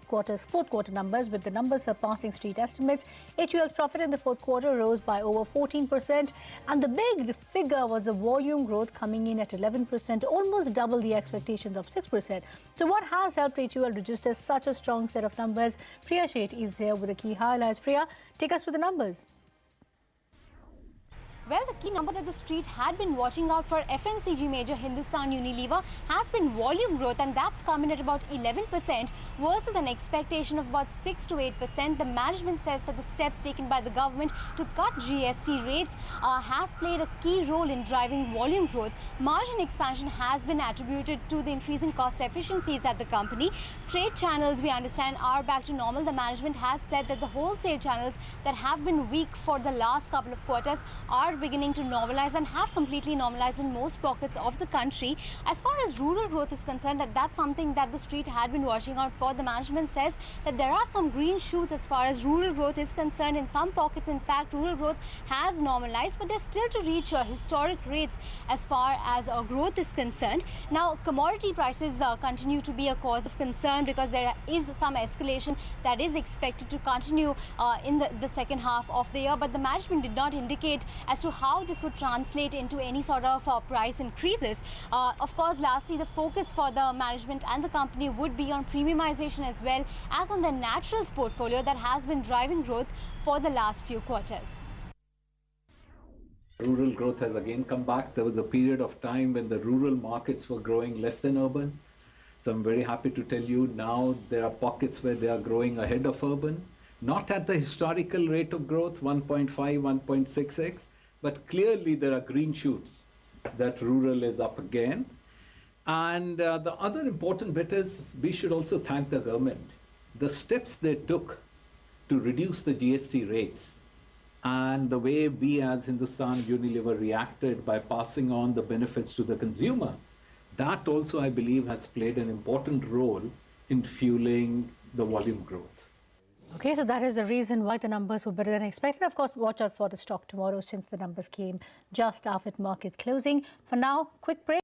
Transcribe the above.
fourth quarter numbers, with the numbers surpassing street estimates. HUL's profit in the fourth quarter rose by over 14%, and the big figure was the volume growth coming in at 11%, almost double the expectations of 6%. So what has helped HUL register such a strong set of numbers? Priya Sheth is here with the key highlights. Priya, take us through the numbers. Well, the key number that the street had been watching out for FMCG major Hindustan Unilever has been volume growth, and that's come in at about 11% versus an expectation of about 6 to 8%. The management says that the steps taken by the government to cut GST rates has played a key role in driving volume growth. Margin expansion has been attributed to the increasing cost efficiencies at the company. Trade channels, we understand, are back to normal. The management has said that the wholesale channels that have been weak for the last couple of quarters are beginning to normalize and have completely normalized in most pockets of the country. As far as rural growth is concerned, that's something that the street had been watching out for. The management says that there are some green shoots as far as rural growth is concerned. In some pockets, in fact, rural growth has normalized, but they're still to reach historic rates as far as growth is concerned. Now, commodity prices continue to be a cause of concern because there is some escalation that is expected to continue in the second half of the year, but the management did not indicate as to how this would translate into any sort of price increases. Of course, lastly, the focus for the management and the company would be on premiumization as well as on the naturals portfolio that has been driving growth for the last few quarters. Rural growth has again come back. There was a period of time when the rural markets were growing less than urban. So I'm very happy to tell you now there are pockets where they are growing ahead of urban. Not at the historical rate of growth, 1.5, 1.6x. But clearly there are green shoots that rural is up again. And the other important bit is we should also thank the government. The steps they took to reduce the GST rates and the way we as Hindustan Unilever reacted by passing on the benefits to the consumer, that also I believe has played an important role in fueling the volume growth. Okay, so that is the reason why the numbers were better than expected. Of course, watch out for the stock tomorrow since the numbers came just after market closing. For now, quick break.